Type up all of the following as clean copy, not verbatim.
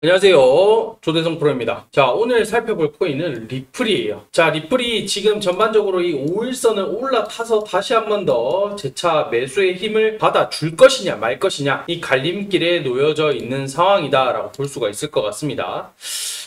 안녕하세요. 조대성 프로입니다. 자, 오늘 살펴볼 코인은 리플이에요. 자, 리플이 지금 전반적으로 이 5일선을 올라타서 다시 한 번 더 재차 매수의 힘을 받아줄 것이냐 말 것이냐 이 갈림길에 놓여져 있는 상황이다라고 볼 수가 있을 것 같습니다.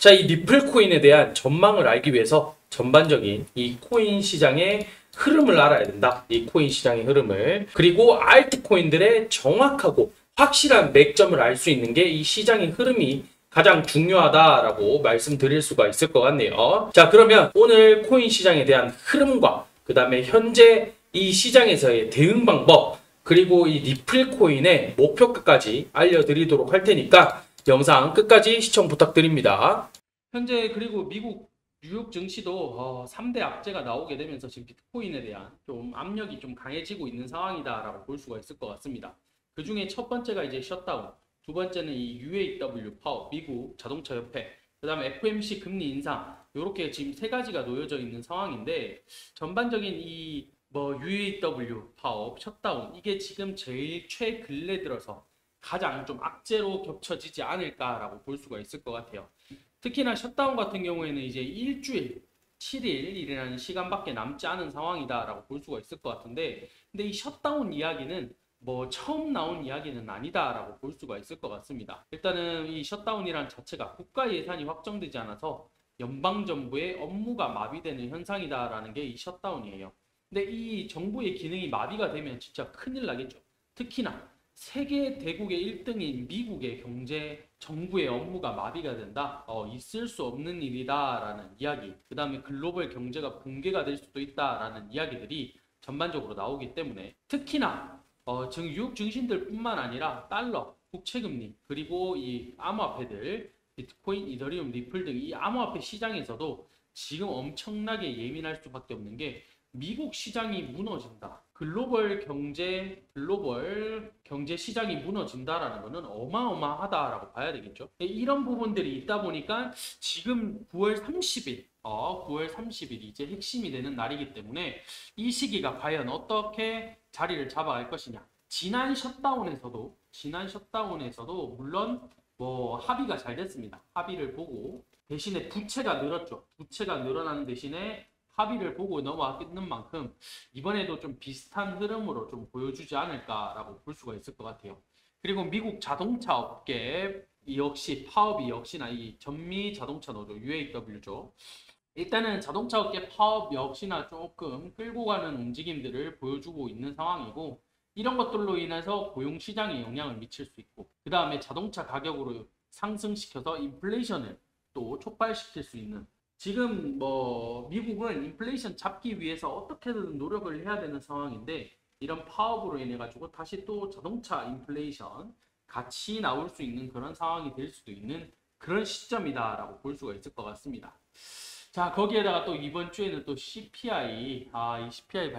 자, 이 리플 코인에 대한 전망을 알기 위해서 전반적인 이 코인 시장의 흐름을 알아야 된다. 이 코인 시장의 흐름을. 그리고 알트코인들의 정확하고 확실한 맥점을 알 수 있는 게 이 시장의 흐름이 가장 중요하다라고 말씀드릴 수가 있을 것 같네요. 자, 그러면 오늘 코인 시장에 대한 흐름과 그 다음에 현재 이 시장에서의 대응 방법 그리고 이 리플 코인의 목표가까지 알려드리도록 할 테니까 영상 끝까지 시청 부탁드립니다. 현재 그리고 미국 뉴욕 증시도 3대 악재가 나오게 되면서 지금 비트코인에 대한 좀 압력이 좀 강해지고 있는 상황이다라고 볼 수가 있을 것 같습니다. 그 중에 첫 번째가 이제 셧다운, 두 번째는 이 UAW 파업, 미국 자동차 협회, 그 다음에 FOMC 금리 인상, 이렇게 지금 세 가지가 놓여져 있는 상황인데 전반적인 이 UAW 파업, 셧다운 이게 지금 제일 최근래 들어서 가장 좀 악재로 겹쳐지지 않을까라고 볼 수가 있을 것 같아요. 특히나 셧다운 같은 경우에는 이제 일주일, 7일이라는 시간밖에 남지 않은 상황이다라고 볼 수가 있을 것 같은데, 근데 이 셧다운 이야기는 처음 나온 이야기는 아니다라고 볼 수가 있을 것 같습니다. 일단은 이 셧다운이란 자체가 국가 예산이 확정되지 않아서 연방정부의 업무가 마비되는 현상이다라는 게 이 셧다운이에요. 근데 이 정부의 기능이 마비가 되면 진짜 큰일 나겠죠. 특히나 세계 대국의 1등인 미국의 경제 정부의 업무가 마비가 된다. 있을 수 없는 일이다라는 이야기. 그 다음에 글로벌 경제가 붕괴가 될 수도 있다라는 이야기들이 전반적으로 나오기 때문에 특히나 뉴욕 증신들뿐만 아니라 달러, 국채금리, 그리고 이 암호화폐들, 비트코인, 이더리움, 리플 등 이 암호화폐 시장에서도 지금 엄청나게 예민할 수밖에 없는 게 미국 시장이 무너진다. 글로벌 경제 시장이 무너진다라는 것은 어마어마하다라고 봐야 되겠죠. 이런 부분들이 있다 보니까 지금 9월 30일, 9월 30일 이제 핵심이 되는 날이기 때문에 이 시기가 과연 어떻게 자리를 잡아갈 것이냐. 지난 셧다운에서도 물론 합의가 잘 됐습니다. 합의를 보고 대신에 부채가 늘었죠. 부채가 늘어나는 대신에 합의를 보고 넘어왔는 만큼 이번에도 좀 비슷한 흐름으로 좀 보여주지 않을까라고 볼 수가 있을 것 같아요. 그리고 미국 자동차 업계 역시 파업이 역시나 이 전미 자동차 노조 UAW죠. 일단은 자동차 업계 파업 역시나 조금 끌고 가는 움직임들을 보여주고 있는 상황이고, 이런 것들로 인해서 고용 시장에 영향을 미칠 수 있고, 그 다음에 자동차 가격으로 상승시켜서 인플레이션을 또 촉발시킬 수 있는, 지금 미국은 인플레이션 잡기 위해서 어떻게든 노력을 해야 되는 상황인데, 이런 파업으로 인해 가지고 다시 또 자동차 인플레이션 같이 나올 수 있는 그런 상황이 될 수도 있는 그런 시점이다라고 볼 수가 있을 것 같습니다. 자, 거기에다가 또 이번 주에는 또 CPI, 이 CPI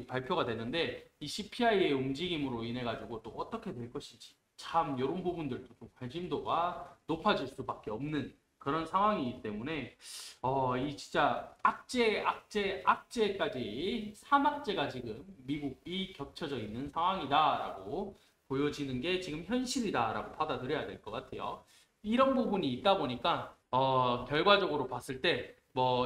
발표가 되는데, 이 CPI의 움직임으로 인해 가지고 또 어떻게 될 것인지 참 이런 부분들도 좀 관심도가 높아질 수밖에 없는 그런 상황이기 때문에 이 진짜 악재까지 3악재가 지금 미국이 겹쳐져 있는 상황이다라고 보여지는 게 지금 현실이다라고 받아들여야 될 것 같아요. 이런 부분이 있다 보니까 결과적으로 봤을 때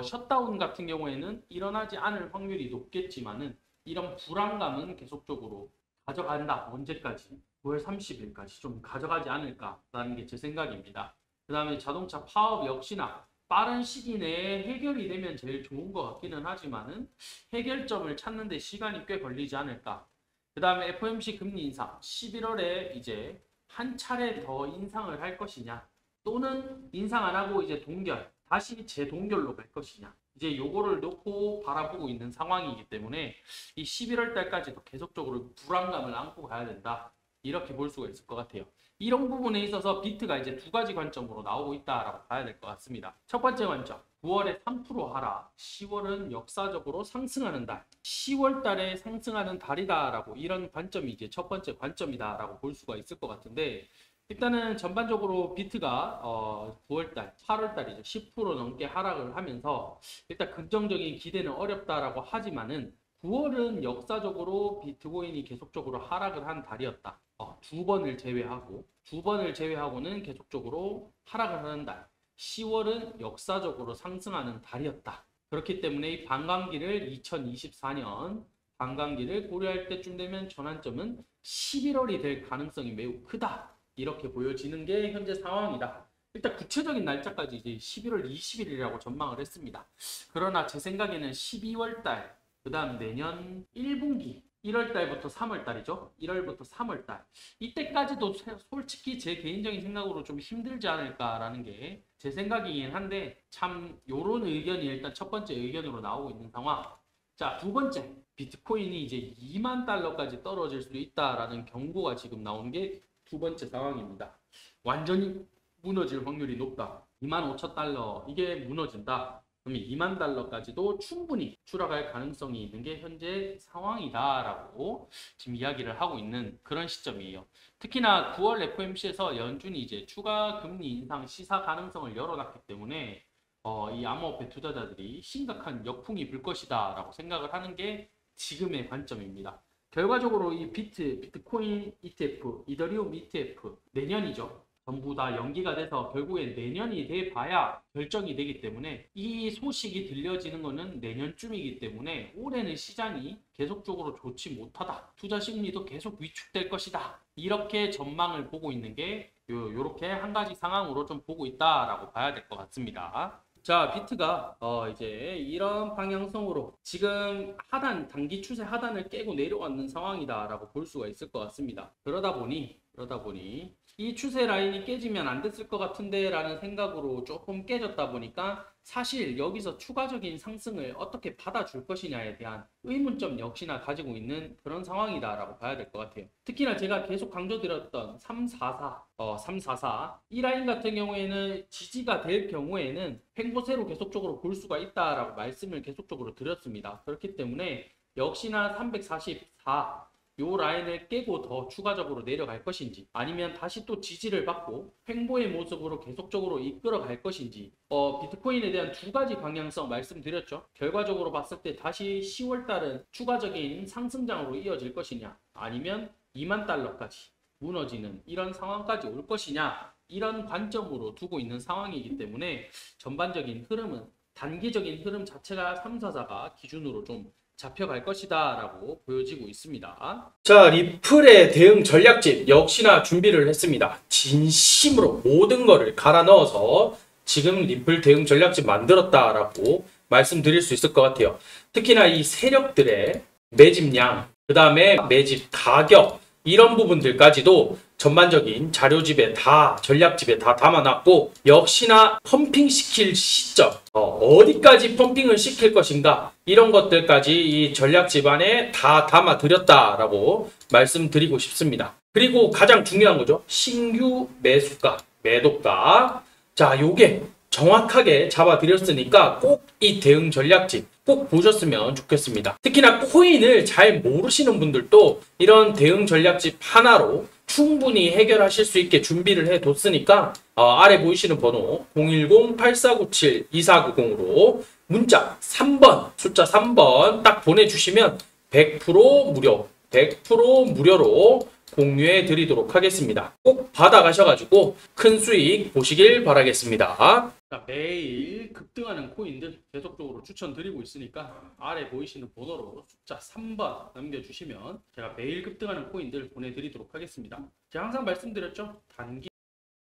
셧다운 같은 경우에는 일어나지 않을 확률이 높겠지만은 이런 불안감은 계속적으로 가져간다. 언제까지? 9월 30일까지 좀 가져가지 않을까라는 게 제 생각입니다. 그 다음에 자동차 파업 역시나 빠른 시기 내에 해결이 되면 제일 좋은 것 같기는 하지만은 해결점을 찾는 데 시간이 꽤 걸리지 않을까. 그 다음에 FOMC 금리 인상 11월에 이제 한 차례 더 인상을 할 것이냐, 또는 인상 안 하고 이제 다시 재동결로 갈 것이냐, 이제 요거를 놓고 바라보고 있는 상황이기 때문에 이 11월 달까지도 계속적으로 불안감을 안고 가야 된다, 이렇게 볼 수가 있을 것 같아요. 이런 부분에 있어서 비트가 이제 두 가지 관점으로 나오고 있다라고 봐야 될 것 같습니다. 첫 번째 관점, 9월에 3% 하락, 10월은 역사적으로 상승하는 달, 10월 달에 상승하는 달이다라고, 이런 관점이 이제 첫 번째 관점이다라고 볼 수가 있을 것 같은데, 일단은 전반적으로 비트가 9월달, 8월달이죠. 10% 넘게 하락을 하면서 일단 긍정적인 기대는 어렵다라고 하지만은 9월은 역사적으로 비트코인이 계속적으로 하락을 한 달이었다. 두 번을 제외하고 두 번을 제외하고는 계속적으로 하락을 하는 달. 10월은 역사적으로 상승하는 달이었다. 그렇기 때문에 이 반감기를 2024년 반감기를 고려할 때쯤 되면 전환점은 11월이 될 가능성이 매우 크다. 이렇게 보여지는 게 현재 상황이다. 일단 구체적인 날짜까지 이제 11월 20일이라고 전망을 했습니다. 그러나 제 생각에는 12월 달, 그 다음 내년 1분기 1월 달부터 3월 달이죠. 1월부터 3월 달. 이때까지도 솔직히 제 개인적인 생각으로 좀 힘들지 않을까라는 게 제 생각이긴 한데 참 요런 의견이 일단 첫 번째 의견으로 나오고 있는 상황. 자, 두 번째. 비트코인이 이제 2만 달러까지 떨어질 수도 있다라는 경고가 지금 나오는 게 두 번째 상황입니다. 완전히 무너질 확률이 높다. 2만 5천 달러 이게 무너진다. 그러면 2만 달러까지도 충분히 추락할 가능성이 있는 게 현재 상황이다라고 지금 이야기를 하고 있는 그런 시점이에요. 특히나 9월 FOMC에서 연준이 이제 추가 금리 인상 시사 가능성을 열어놨기 때문에 이 암호화폐 투자자들이 심각한 역풍이 불 것이다라고 생각을 하는 게 지금의 관점입니다. 결과적으로 이 비트코인 ETF, 이더리움 ETF 내년이죠. 전부 다 연기가 돼서 결국엔 내년이 돼 봐야 결정이 되기 때문에 이 소식이 들려지는 것은 내년쯤이기 때문에 올해는 시장이 계속적으로 좋지 못하다. 투자 심리도 계속 위축될 것이다. 이렇게 전망을 보고 있는 게 요렇게 한 가지 상황으로 좀 보고 있다라고 봐야 될 것 같습니다. 자, 비트가 이제 이런 방향성으로 지금 단기 추세 하단을 깨고 내려왔는 상황이다라고 볼 수가 있을 것 같습니다. 그러다 보니 이 추세 라인이 깨지면 안 됐을 것 같은데 라는 생각으로 조금 깨졌다 보니까 사실 여기서 추가적인 상승을 어떻게 받아줄 것이냐에 대한 의문점 역시나 가지고 있는 그런 상황이다라고 봐야 될 것 같아요. 특히나 제가 계속 강조드렸던 344 이 라인 같은 경우에는 지지가 될 경우에는 횡보세로 계속적으로 볼 수가 있다라고 말씀을 계속적으로 드렸습니다. 그렇기 때문에 역시나 344 요 라인을 깨고 더 추가적으로 내려갈 것인지 아니면 다시 또 지지를 받고 횡보의 모습으로 계속적으로 이끌어 갈 것인지 비트코인에 대한 두 가지 방향성 말씀드렸죠. 결과적으로 봤을 때 다시 10월 달은 추가적인 상승장으로 이어질 것이냐 아니면 2만 달러까지 무너지는 이런 상황까지 올 것이냐 이런 관점으로 두고 있는 상황이기 때문에 전반적인 흐름은 단기적인 흐름 자체가 344가 기준으로 좀 잡혀갈 것이다 라고 보여지고 있습니다. 자, 리플의 대응 전략집 역시나 준비를 했습니다. 진심으로 모든 거를 갈아 넣어서 지금 리플 대응 전략집 만들었다라고 말씀드릴 수 있을 것 같아요. 특히나 이 세력들의 매집량, 그 다음에 매집 가격 이런 부분들까지도 전반적인 자료집에 전략집에 다 담아놨고 역시나 펌핑 시킬 시점 어디까지 펌핑을 시킬 것인가 이런 것들까지 이 전략집 안에 다 담아드렸다라고 말씀드리고 싶습니다. 그리고 가장 중요한 거죠. 신규 매수가, 매도가 자 요게 정확하게 잡아드렸으니까 꼭 이 대응 전략집 꼭 보셨으면 좋겠습니다. 특히나 코인을 잘 모르시는 분들도 이런 대응 전략집 하나로 충분히 해결하실 수 있게 준비를 해뒀으니까 아래 보이시는 번호 010-8497-2490으로 문자 3번 숫자 3번 딱 보내주시면 100% 무료 100% 무료로 공유해 드리도록 하겠습니다. 꼭 받아가셔가지고 큰 수익 보시길 바라겠습니다. 자, 매일 급등하는 코인들 계속적으로 추천드리고 있으니까 아래 보이시는 번호로 숫자 3번 남겨주시면 제가 매일 급등하는 코인들 보내드리도록 하겠습니다. 제가 항상 말씀드렸죠. 단기